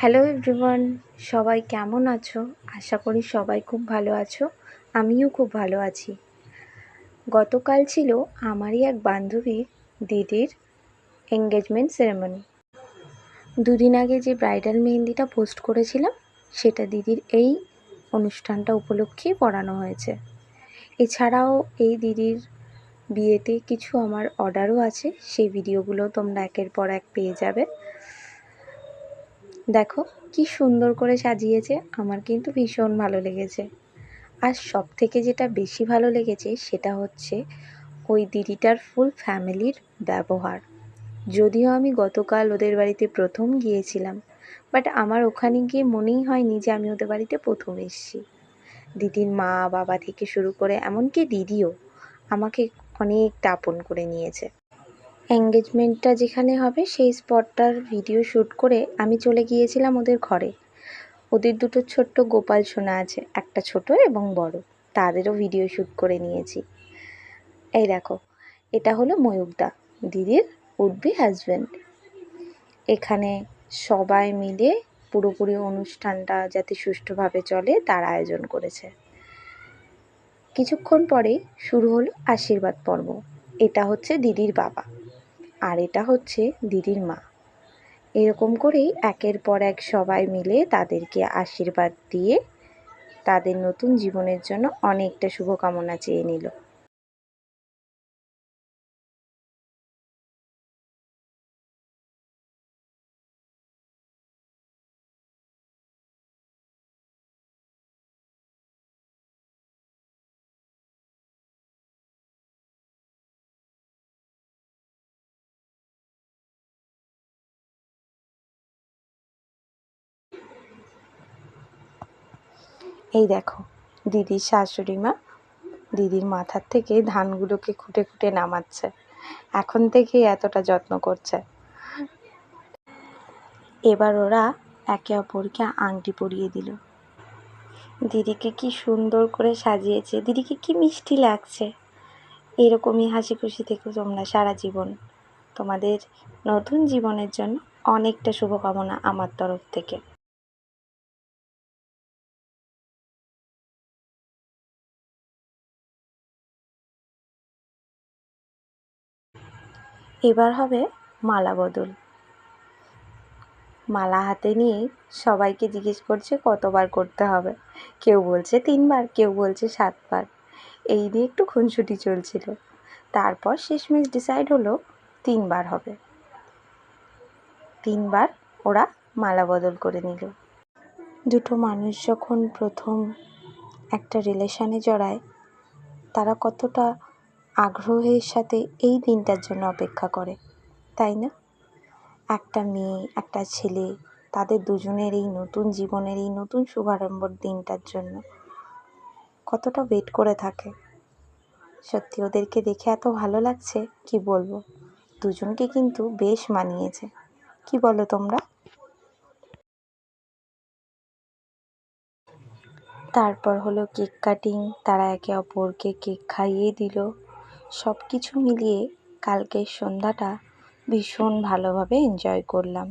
Hello everyone, সবাই কেমন আছো? আশা করি সবাই খুব ভালো আছো। আমিও খুব ভালো আছি। গতকাল ছিল আমারই এক বান্ধবীর দিদির এঙ্গেজমেন্ট সেরেমনি। দুদিন আগে যে ব্রাইডাল মেহেন্দিটা পোস্ট করেছিলাম, সেটা দিদির এই অনুষ্ঠানটা উপলক্ষেই পরানো হয়েছে। এছাড়াও এই দিদির বিয়েতে কিছু আমার অর্ডারও আছে, সেই ভিডিওগুলো তোমরা একের পর এক পেয়ে যাবে। দেখো কি সুন্দর করে সাজিয়েছে, আমার কিন্তু ভীষণ ভালো লেগেছে। আর সব থেকে যেটা বেশি ভালো লেগেছে সেটা হচ্ছে ওই দিদিটার ফুল ফ্যামিলির ব্যবহার। যদিও আমি গতকাল ওদের বাড়িতে প্রথম গিয়েছিলাম, বাট আমার ওখানে গিয়ে মনেই হয়নি যে আমি ওদের বাড়িতে প্রথম এসেছি। দিদির মা বাবা থেকে শুরু করে এমনকি দিদিও আমাকে অনেকটা আপন করে নিয়েছে। এঙ্গেজমেন্টটা যেখানে হবে সেই স্পটটার ভিডিও শ্যুট করে আমি চলে গিয়েছিলাম ওদের ঘরে। ওদের দুটো ছোট্ট গোপাল সোনা আছে, একটা ছোট এবং বড়, তাদেরও ভিডিও শ্যুট করে নিয়েছি। এই দেখো, এটা হলো ময়ূকদা, দিদির উড বি হাজব্যান্ড। এখানে সবাই মিলে পুরোপুরি অনুষ্ঠানটা যাতে সুষ্ঠুভাবে চলে তার আয়োজন করেছে। কিছুক্ষণ পরেই শুরু হলো আশীর্বাদ পর্ব। এটা হচ্ছে দিদির বাবা আর এটা হচ্ছে দিদির মা। এরকম করেই একের পর এক সবাই মিলে তাদেরকে আশীর্বাদ দিয়ে তাদের নতুন জীবনের জন্য অনেকটা শুভকামনা চেয়ে নিল। এই দেখো, দিদির শাশুড়ি মা দিদির মাথার থেকে ধানগুলোকে খুঁটে খুঁটে নামাচ্ছে। এখন থেকেই এতটা যত্ন করছে। এবার ওরা একে অপরকে আংটি পরিয়ে দিল। দিদিকে কি সুন্দর করে সাজিয়েছে, দিদিকে কি মিষ্টি লাগছে। এরকমই হাসি খুশি থেকো তোমরা সারা জীবন। তোমাদের নতুন জীবনের জন্য অনেকটা শুভকামনা আমার তরফ থেকে। এবার হবে মালা বদল। মালা হাতে নিয়ে সবাইকে জিজ্ঞেস করছে কতবার করতে হবে। কেউ বলছে 3বার, কেউ বলছে 7বার। এই নিয়ে একটু খুনসুটি চলছিল। তারপর শেষমেশ ডিসাইড হলো 3বার হবে। 3বার ওরা মালা বদল করে নিল। দুটো মানুষ যখন প্রথম একটা রিলেশনে জড়ায়, তারা কতটা আগ্রহের সাথে এই দিনটার জন্য অপেক্ষা করে, তাই না? একটা মেয়ে একটা ছেলে, তাদের দুজনের এই নতুন জীবনের এই নতুন শুভারম্ভর দিনটার জন্য কতটা ওয়েট করে থাকে। সত্যি ওদেরকে দেখে এত ভালো লাগছে, কি বলবো। দুজনকে কিন্তু বেশ মানিয়েছে, কি বলো তোমরা? তারপর হলো কেক কাটিং। তারা একে অপরকে কেক খাইয়ে দিল। সব কিছু মিলিয়ে কালকের সন্ধ্যাটা ভীষণ ভালোভাবে এনজয় করলাম।